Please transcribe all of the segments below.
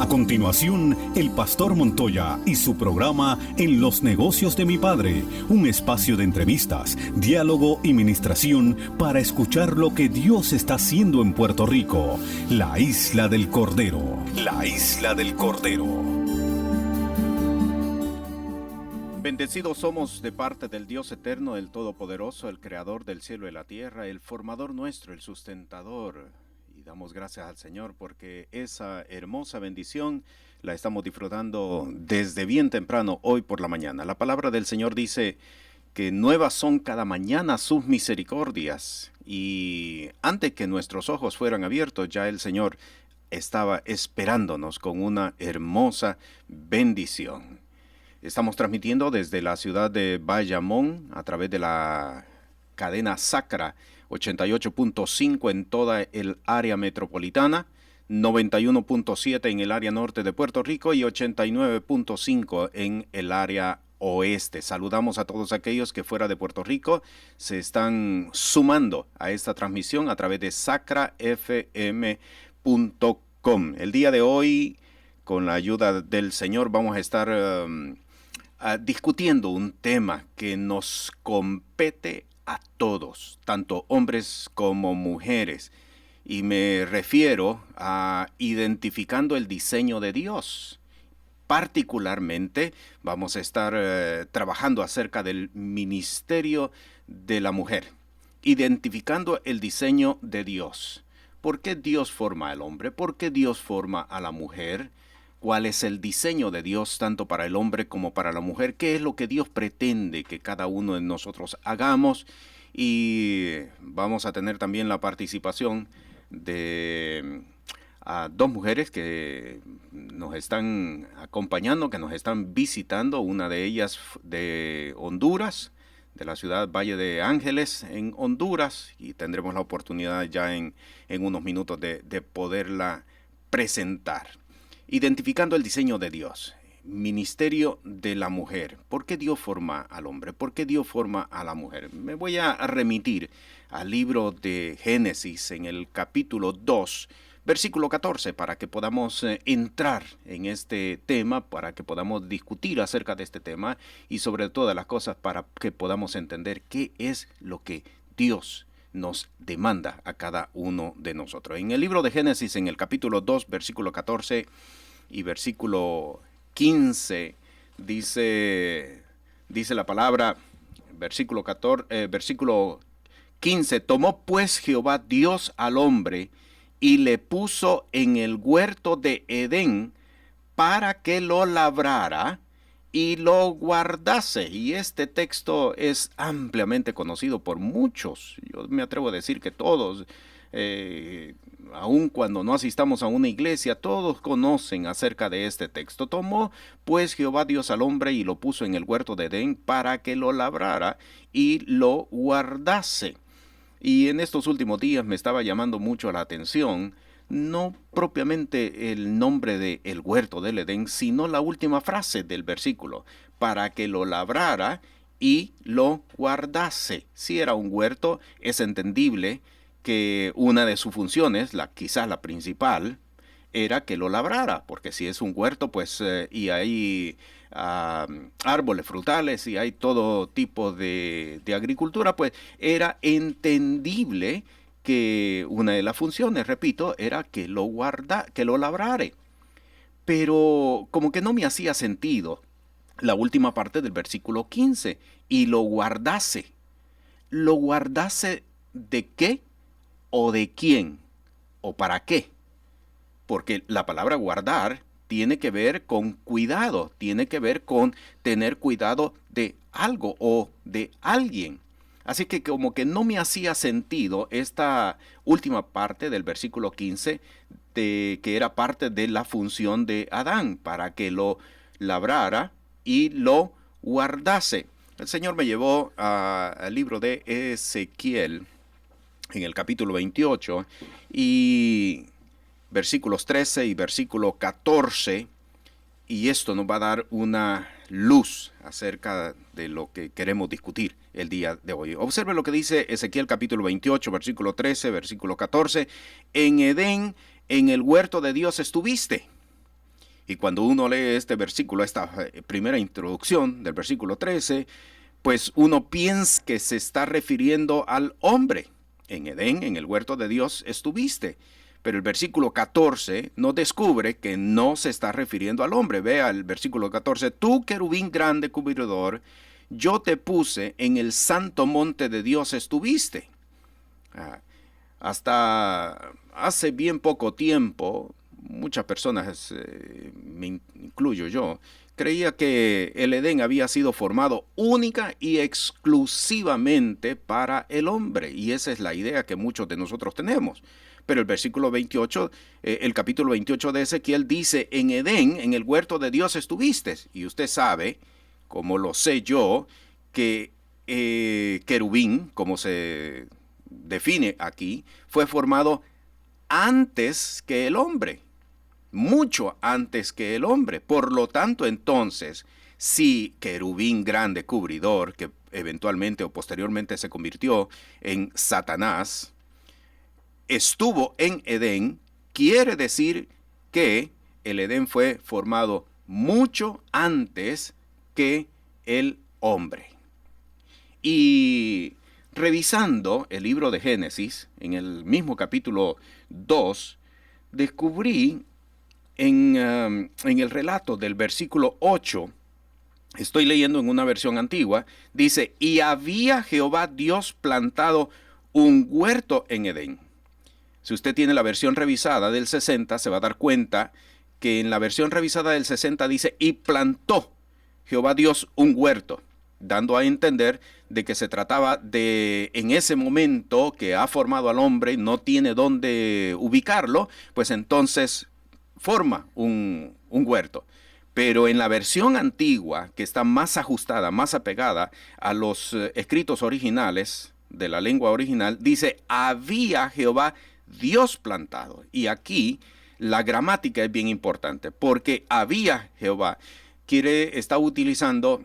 A continuación, el Pastor Montoya y su programa En los Negocios de mi Padre, un espacio de entrevistas, diálogo y ministración para escuchar lo que Dios está haciendo en Puerto Rico, la Isla del Cordero. La Isla del Cordero. Bendecidos somos de parte del Dios eterno, el Todopoderoso, el Creador del cielo y la tierra, el formador nuestro, el sustentador. Y damos gracias al Señor porque esa hermosa bendición la estamos disfrutando desde bien temprano, hoy por la mañana. La palabra del Señor dice que nuevas son cada mañana sus misericordias. Y antes que nuestros ojos fueran abiertos, ya el Señor estaba esperándonos con una hermosa bendición. Estamos transmitiendo desde la ciudad de Bayamón a través de la cadena Sacra 88.5 en toda el área metropolitana, 91.7 en el área norte de Puerto Rico y 89.5 en el área oeste. Saludamos a todos aquellos que fuera de Puerto Rico se están sumando a esta transmisión a través de sacrafm.com. El día de hoy, con la ayuda del Señor, vamos a estar discutiendo un tema que nos compete a todos, tanto hombres como mujeres, y me refiero a identificando el diseño de Dios. Particularmente vamos a estar trabajando acerca del ministerio de la mujer, identificando el diseño de Dios. ¿Por qué Dios forma al hombre? ¿Por qué Dios forma a la mujer? ¿Cuál es el diseño de Dios tanto para el hombre como para la mujer? ¿Qué es lo que Dios pretende que cada uno de nosotros hagamos? Y vamos a tener también la participación de dos mujeres que nos están acompañando, que nos están visitando. Una de ellas de Honduras, de la ciudad Valle de Ángeles en Honduras. Y tendremos la oportunidad ya en unos minutos de poderla presentar. Identificando el diseño de Dios, ministerio de la mujer. ¿Por qué Dios forma al hombre? ¿Por qué Dios forma a la mujer? Me voy a remitir al libro de Génesis en el capítulo 2, versículo 14, para que podamos entrar en este tema, para que podamos discutir acerca de este tema y sobre todas las cosas para que podamos entender qué es lo que Dios nos demanda a cada uno de nosotros. En el libro de Génesis, en el capítulo 2, versículo 14 y versículo 15, dice la palabra, versículo 15, tomó pues Jehová Dios al hombre y le puso en el huerto de Edén para que lo labrara y lo guardase. Y este texto es ampliamente conocido por muchos. Yo me atrevo a decir que todos, aun cuando no asistamos a una iglesia, todos conocen acerca de este texto. Tomó pues Jehová Dios al hombre y lo puso en el huerto de Edén para que lo labrara y lo guardase. Y en estos últimos días me estaba llamando mucho la atención no propiamente el nombre de el huerto del Edén, sino la última frase del versículo, para que lo labrara y lo guardase. Si era un huerto, es entendible que una de sus funciones, quizás la principal, era que lo labrara, porque si es un huerto, pues, y hay árboles frutales y hay todo tipo de agricultura, pues era entendible que una de las funciones, repito, era que lo labrare. Pero como que no me hacía sentido la última parte del versículo 15, y lo guardase. ¿Lo guardase de qué o de quién o para qué? Porque la palabra guardar tiene que ver con cuidado, tiene que ver con tener cuidado de algo o de alguien. Así que como que no me hacía sentido esta última parte del versículo 15, que era parte de la función de Adán, para que lo labrara y lo guardase. El Señor me llevó al libro de Ezequiel, en el capítulo 28, y versículos 13 y versículo 14, y esto nos va a dar una luz acerca de lo que queremos discutir el día de hoy. Observe lo que dice Ezequiel capítulo 28, versículo 13, versículo 14. En Edén, en el huerto de Dios estuviste. Y cuando uno lee este versículo, esta primera introducción del versículo 13, pues uno piensa que se está refiriendo al hombre. En Edén, en el huerto de Dios, estuviste. Pero el versículo 14 nos descubre que no se está refiriendo al hombre. Vea el versículo 14. Tú, querubín grande cubridor, yo te puse en el santo monte de Dios estuviste. Hasta hace bien poco tiempo, muchas personas, me incluyo yo, creía que el Edén había sido formado única y exclusivamente para el hombre. Y esa es la idea que muchos de nosotros tenemos. Pero el versículo 28, el capítulo 28 de Ezequiel dice, en Edén, en el huerto de Dios estuviste. Y usted sabe, como lo sé yo, que querubín, como se define aquí, fue formado antes que el hombre. Mucho antes que el hombre. Por lo tanto, entonces, si querubín grande cubridor, que eventualmente o posteriormente se convirtió en Satanás, estuvo en Edén, quiere decir que el Edén fue formado mucho antes que el hombre. Y revisando el libro de Génesis, en el mismo capítulo 2, descubrí en el relato del versículo 8, estoy leyendo en una versión antigua, dice, y había Jehová Dios plantado un huerto en Edén. Si usted tiene la versión revisada del 60, se va a dar cuenta que en la versión revisada del 60 dice, y plantó Jehová Dios un huerto, dando a entender de que se trataba de, en ese momento que ha formado al hombre, no tiene dónde ubicarlo, pues entonces forma un huerto. Pero en la versión antigua, que está más ajustada, más apegada a los escritos originales de la lengua original, dice, había Jehová Dios plantado. Y aquí la gramática es bien importante, porque había Jehová está utilizando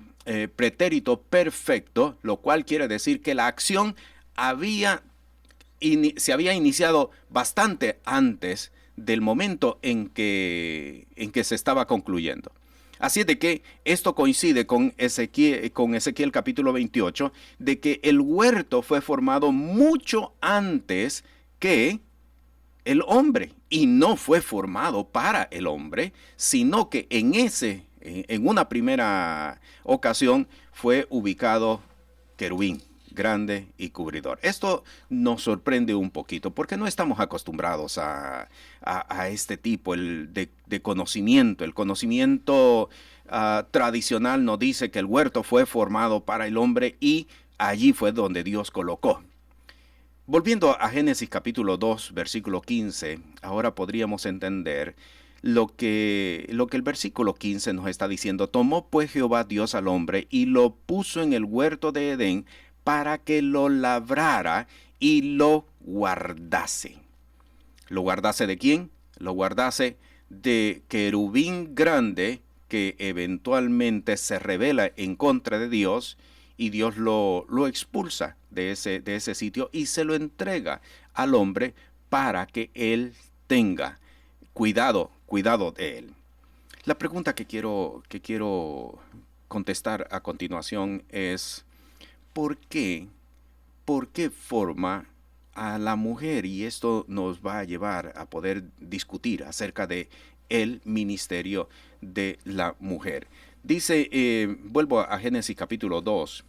pretérito perfecto, lo cual quiere decir que la acción se había iniciado bastante antes del momento en que se estaba concluyendo. Así es de que esto coincide con Ezequiel capítulo 28, de que el huerto fue formado mucho antes que el hombre, y no fue formado para el hombre, sino que en una primera ocasión fue ubicado querubín, grande y cubridor. Esto nos sorprende un poquito porque no estamos acostumbrados a este tipo de conocimiento. El conocimiento tradicional nos dice que el huerto fue formado para el hombre y allí fue donde Dios colocó. Volviendo a Génesis capítulo 2, versículo 15, ahora podríamos entender lo que el versículo 15 nos está diciendo. Tomó pues Jehová Dios al hombre y lo puso en el huerto de Edén para que lo labrara y lo guardase. ¿Lo guardase de quién? Lo guardase de querubín grande que eventualmente se rebela en contra de Dios y Dios lo expulsa de ese sitio y se lo entrega al hombre para que él tenga cuidado de él. La pregunta que quiero contestar a continuación es ¿por qué forma a la mujer? Y esto nos va a llevar a poder discutir acerca de el ministerio de la mujer. Dice, vuelvo a Génesis capítulo 2,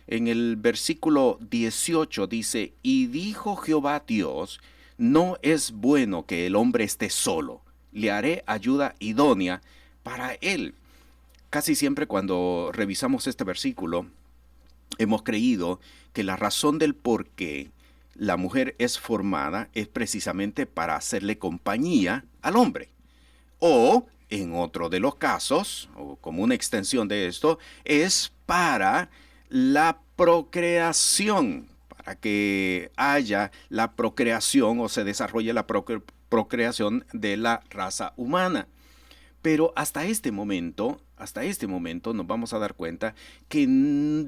en el versículo 18 dice, y dijo Jehová Dios, no es bueno que el hombre esté solo, le haré ayuda idónea para él. Casi siempre cuando revisamos este versículo, hemos creído que la razón del por qué la mujer es formada es precisamente para hacerle compañía al hombre. O, en otro de los casos, o como una extensión de esto, es para la procreación, para que haya la procreación o se desarrolle la procreación de la raza humana. Pero hasta este momento nos vamos a dar cuenta que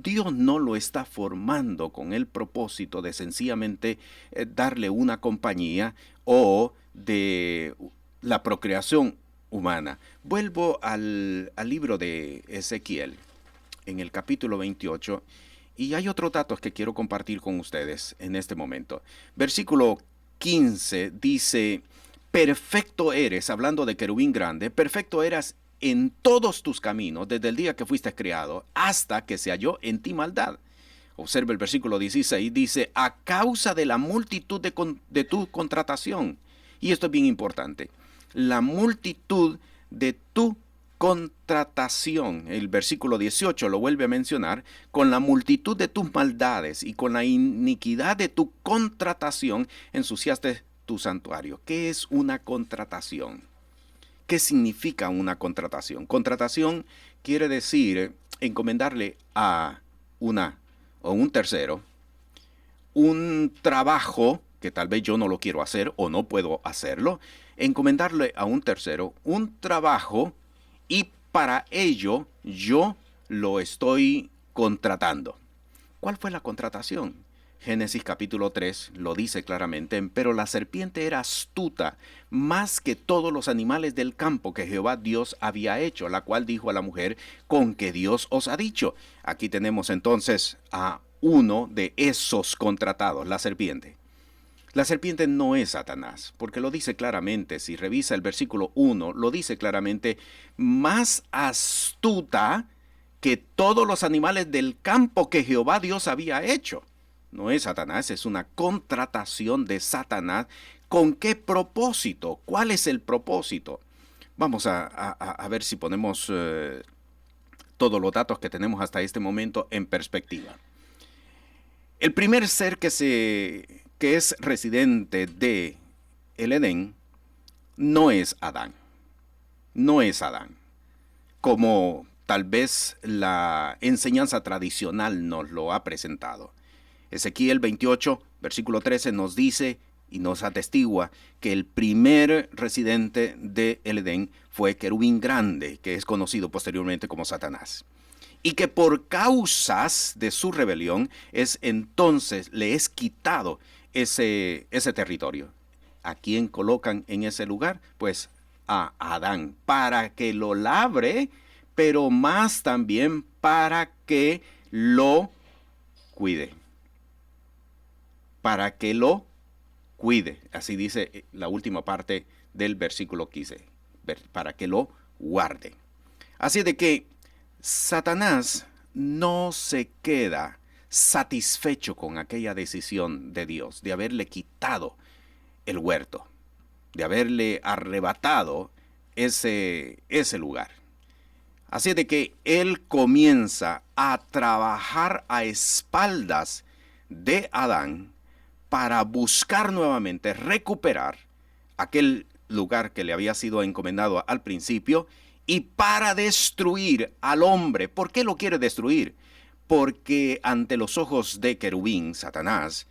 Dios no lo está formando con el propósito de sencillamente darle una compañía o de la procreación humana. Vuelvo al libro de Ezequiel, en el capítulo 28, y hay otros datos que quiero compartir con ustedes en este momento. Versículo 15 dice, perfecto eres, hablando de querubín grande, perfecto eras en todos tus caminos, desde el día que fuiste criado, hasta que se halló en ti maldad. Observe el versículo 16, dice, a causa de la multitud de tu contratación. Y esto es bien importante. La multitud de tu contratación. El versículo 18 lo vuelve a mencionar. Con la multitud de tus maldades y con la iniquidad de tu contratación ensuciaste tu santuario. ¿Qué es una contratación? ¿Qué significa una contratación? Contratación quiere decir encomendarle a una o un tercero un trabajo que tal vez yo no lo quiero hacer o no puedo hacerlo, encomendarle a un tercero un trabajo y para ello yo lo estoy contratando. ¿Cuál fue la contratación? Génesis capítulo 3 lo dice claramente, pero la serpiente era astuta más que todos los animales del campo que Jehová Dios había hecho, la cual dijo a la mujer, con que Dios os ha dicho. Aquí tenemos entonces a uno de esos contratados, la serpiente. La serpiente no es Satanás, porque lo dice claramente, si revisa el versículo 1, lo dice claramente, más astuta que todos los animales del campo que Jehová Dios había hecho. No es Satanás, es una contratación de Satanás. ¿Con qué propósito? ¿Cuál es el propósito? Vamos a ver si ponemos todos los datos que tenemos hasta este momento en perspectiva. El primer ser que es residente de el Edén no es Adán. No es Adán. Como tal vez la enseñanza tradicional nos lo ha presentado. Ezequiel 28, versículo 13 nos dice y nos atestigua que el primer residente de el Edén fue querubín grande, que es conocido posteriormente como Satanás. Y que por causas de su rebelión le es quitado ese territorio. ¿A quién colocan en ese lugar? Pues a Adán, para que lo labre, pero más también para que lo cuide. Para que lo cuide. Así dice la última parte del versículo 15. Para que lo guarde. Así de que Satanás no se queda satisfecho con aquella decisión de Dios, de haberle quitado el huerto, de haberle arrebatado ese lugar. Así de que él comienza a trabajar a espaldas de Adán para buscar nuevamente recuperar aquel lugar que le había sido encomendado al principio y para destruir al hombre. ¿Por qué lo quiere destruir? Porque ante los ojos de querubín, Satanás,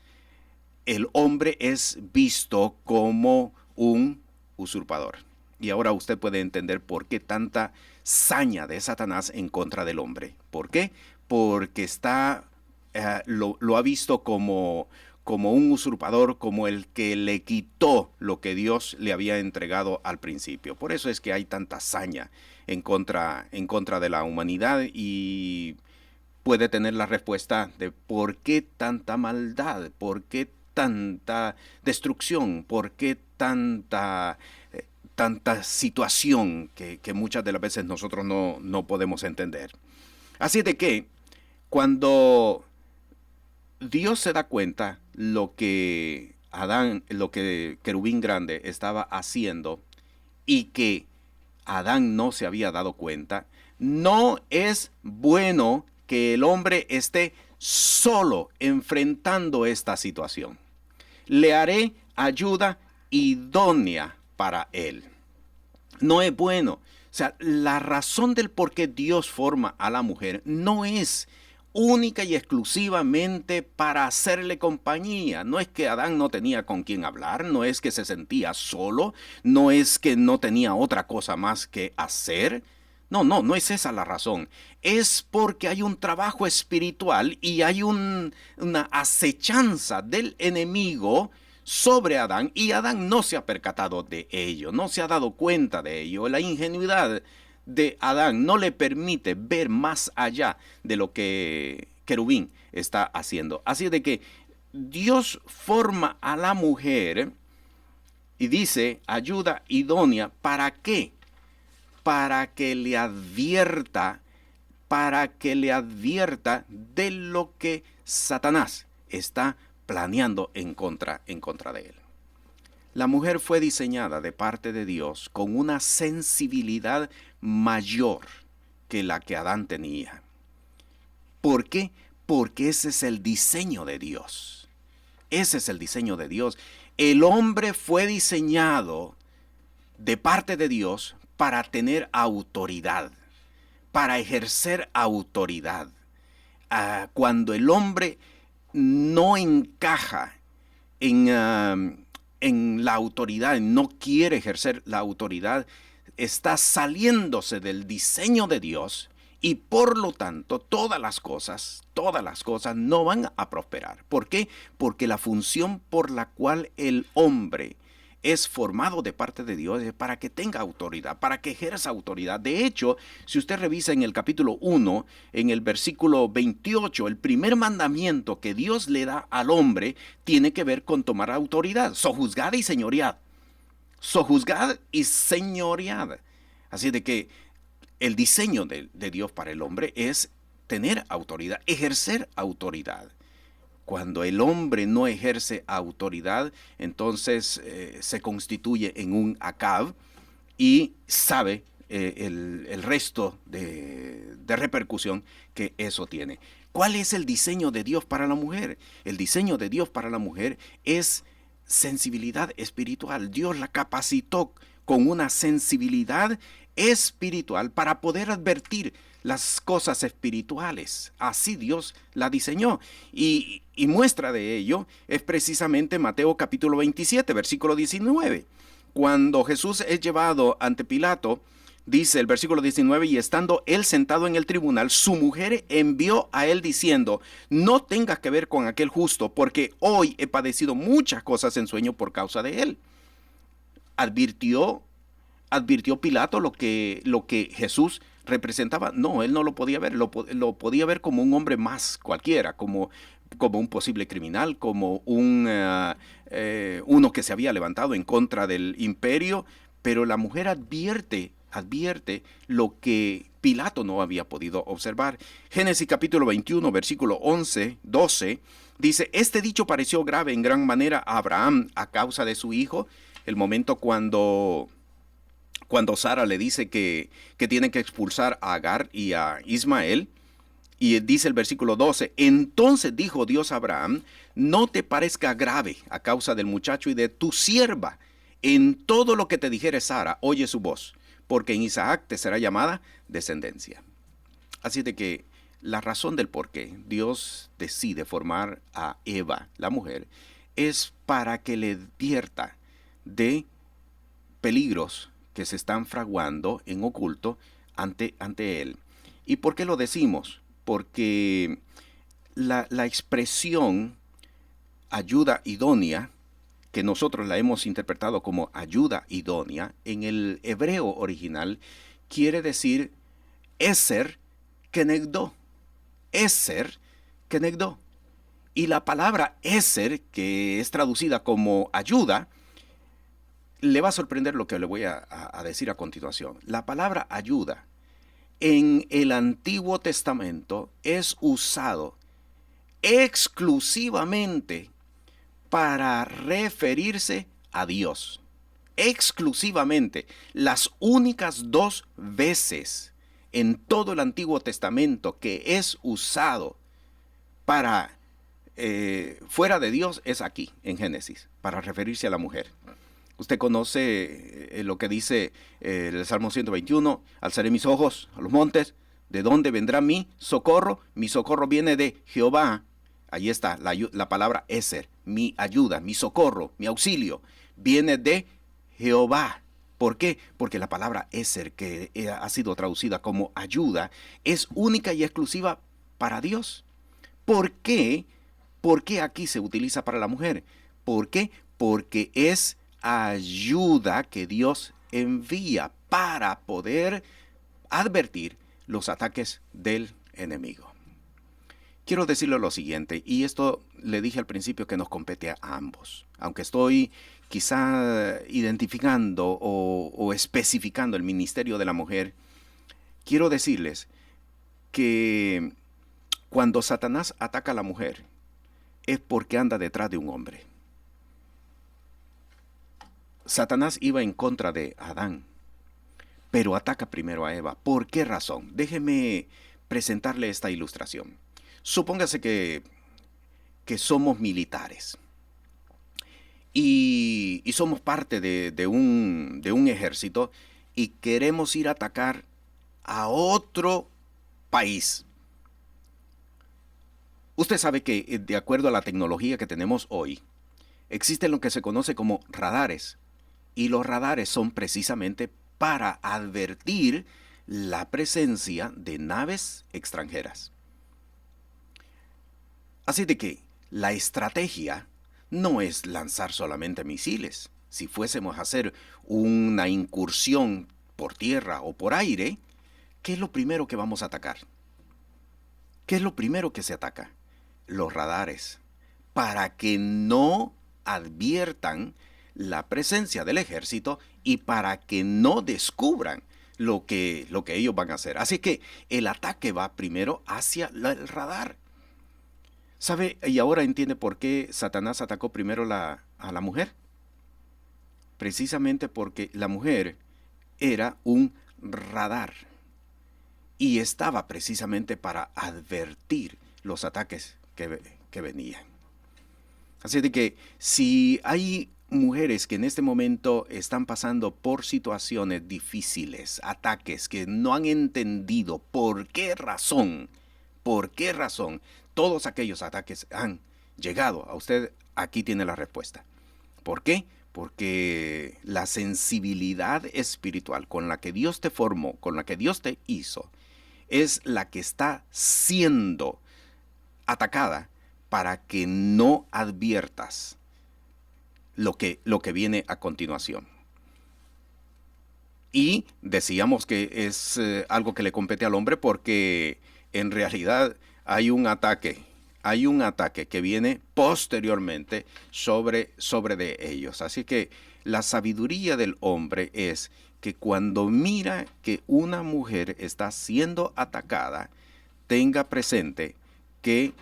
el hombre es visto como un usurpador. Y ahora usted puede entender por qué tanta saña de Satanás en contra del hombre. ¿Por qué? Porque lo ha visto como un usurpador, como el que le quitó lo que Dios le había entregado al principio. Por eso es que hay tanta saña en contra de la humanidad y puede tener la respuesta de por qué tanta maldad, por qué tanta destrucción, por qué tanta situación que muchas de las veces nosotros no podemos entender. Así de que cuando Dios se da cuenta lo que querubín grande estaba haciendo y que Adán no se había dado cuenta, no es bueno que el hombre esté solo enfrentando esta situación. Le haré ayuda idónea para él. No es bueno. O sea, la razón del por qué Dios forma a la mujer no es única y exclusivamente para hacerle compañía. No es que Adán no tenía con quién hablar, no es que se sentía solo, no es que no tenía otra cosa más que hacer. No es esa la razón. Es porque hay un trabajo espiritual y hay una acechanza del enemigo sobre Adán, y Adán no se ha percatado de ello, no se ha dado cuenta de ello. La ingenuidad de Adán no le permite ver más allá de lo que querubín está haciendo. Así de que Dios forma a la mujer y dice ayuda idónea. ¿Para qué? Para que le advierta de lo que Satanás está planeando en contra de él. La mujer fue diseñada de parte de Dios con una sensibilidad mayor que la que Adán tenía. ¿Por qué? Porque ese es el diseño de Dios. Ese es el diseño de Dios. El hombre fue diseñado de parte de Dios para tener autoridad, para ejercer autoridad. Cuando el hombre no encaja en la autoridad, no quiere ejercer la autoridad, está saliéndose del diseño de Dios, y por lo tanto todas las cosas no van a prosperar. ¿Por qué? Porque la función por la cual el hombre es formado de parte de Dios es para que tenga autoridad, para que ejerza autoridad. De hecho, si usted revisa en el capítulo 1, en el versículo 28, el primer mandamiento que Dios le da al hombre tiene que ver con tomar autoridad. Sojuzgad y señoread. Sojuzgad y señoread. Así de que el diseño de Dios para el hombre es tener autoridad, ejercer autoridad. Cuando el hombre no ejerce autoridad, entonces se constituye en un Acab y sabe el resto de repercusión que eso tiene. ¿Cuál es el diseño de Dios para la mujer? El diseño de Dios para la mujer es sensibilidad espiritual. Dios la capacitó con una sensibilidad espiritual para poder advertir las cosas espirituales. Así Dios la diseñó. Y muestra de ello es precisamente Mateo capítulo 27, versículo 19. Cuando Jesús es llevado ante Pilato, dice el versículo 19, y estando él sentado en el tribunal, su mujer envió a él diciendo: no tengas que ver con aquel justo, porque hoy he padecido muchas cosas en sueño por causa de él. Advirtió Pilato lo que Jesús representaba. No, él no lo podía ver, lo podía ver como un hombre más cualquiera, como un posible criminal, como uno que se había levantado en contra del imperio, pero la mujer advierte lo que Pilato no había podido observar. Génesis capítulo 21, versículo 11, 12, dice: este dicho pareció grave en gran manera a Abraham a causa de su hijo. El momento cuando Sara le dice que tiene que expulsar a Agar y a Ismael, y dice el versículo 12, entonces dijo Dios a Abraham: no te parezca grave a causa del muchacho y de tu sierva. En todo lo que te dijere Sara, oye su voz, porque en Isaac te será llamada descendencia. Así de que la razón del por qué Dios decide formar a Eva, la mujer, es para que le advierta de peligros que se están fraguando en oculto ante él. ¿Y por qué lo decimos? Porque la expresión ayuda idónea, que nosotros la hemos interpretado como ayuda idónea, en el hebreo original quiere decir eser kenegdo. Eser kenegdo. Y la palabra eser, que es traducida como ayuda, le va a sorprender lo que le voy a decir a continuación. La palabra ayuda en el Antiguo Testamento es usado exclusivamente para referirse a Dios. Exclusivamente. Las únicas dos veces en todo el Antiguo Testamento que es usado para fuera de Dios es aquí, en Génesis, para referirse a la mujer. Usted conoce lo que dice el Salmo 121, alzaré mis ojos a los montes, ¿de dónde vendrá mi socorro? Mi socorro viene de Jehová. Ahí está la palabra eser, mi ayuda, mi socorro, mi auxilio, viene de Jehová. ¿Por qué? Porque la palabra eser, que ha sido traducida como ayuda, es única y exclusiva para Dios. ¿Por qué? ¿Por qué aquí se utiliza para la mujer? ¿Por qué? porque es ayuda que Dios envía para poder advertir los ataques del enemigo. Quiero decirle lo siguiente, y esto le dije al principio que nos compete a ambos, aunque estoy quizá identificando o especificando el ministerio de la mujer. Quiero decirles que cuando Satanás ataca a la mujer es porque anda detrás de un hombre. Satanás iba en contra de Adán, pero ataca primero a Eva. ¿Por qué razón? Déjeme presentarle esta ilustración. Supóngase que somos militares y somos parte de un ejército y queremos ir a atacar a otro país. Usted sabe que de acuerdo a la tecnología que tenemos hoy, existen lo que se conoce como radares, y los radares son precisamente para advertir la presencia de naves extranjeras. Así de que la estrategia no es lanzar solamente misiles. Si fuésemos a hacer una incursión por tierra o por aire, ¿qué es lo primero que vamos a atacar? ¿Qué es lo primero que se ataca? Los radares, para que no adviertan la presencia del ejército y para que no descubran lo que ellos van a hacer. Así que el ataque va primero hacia el radar. ¿Sabe? Y ahora entiende por qué Satanás atacó primero a la mujer. Precisamente porque la mujer era un radar y estaba precisamente para advertir los ataques que venían. Así de que si hay mujeres que en este momento están pasando por situaciones difíciles, ataques que no han entendido por qué razón todos aquellos ataques han llegado a usted, aquí tiene la respuesta. ¿Por qué? Porque la sensibilidad espiritual con la que Dios te formó, con la que Dios te hizo, es la que está siendo atacada para que no adviertas lo que viene a continuación. Y decíamos que es algo que le compete al hombre porque en realidad hay un ataque que viene posteriormente sobre de ellos. Así que la sabiduría del hombre es que cuando mira que una mujer está siendo atacada, tenga presente que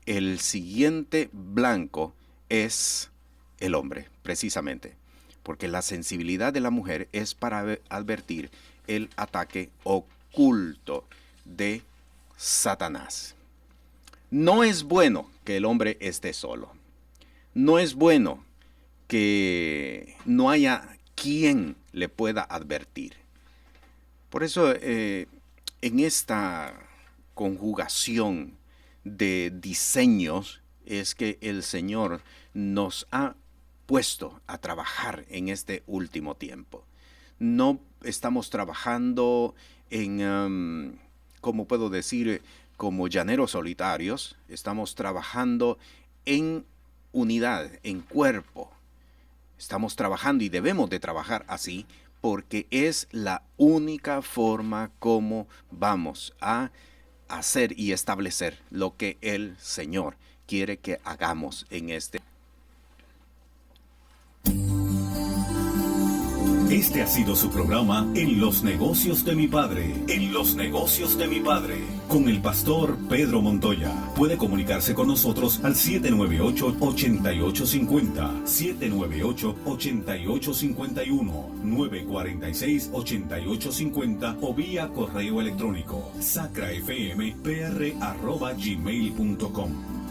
el siguiente blanco es el hombre, precisamente, porque la sensibilidad de la mujer es para advertir el ataque oculto de Satanás. No es bueno que el hombre esté solo. No es bueno que no haya quien le pueda advertir. Por eso, en esta conjugación de diseños es que el Señor nos ha puesto a trabajar en este último tiempo. No estamos trabajando en, ¿cómo puedo decir?, como llaneros solitarios. Estamos trabajando en unidad, en cuerpo. Estamos trabajando y debemos de trabajar así porque es la única forma como vamos a hacer y establecer lo que el Señor quiere que hagamos en este. Este ha sido su programa En los Negocios de mi Padre. En los Negocios de mi Padre. Con el pastor Pedro Montoya. Puede comunicarse con nosotros al 798-8850, 798-8851, 946-8850 o vía correo electrónico sacrafmpr@gmail.com.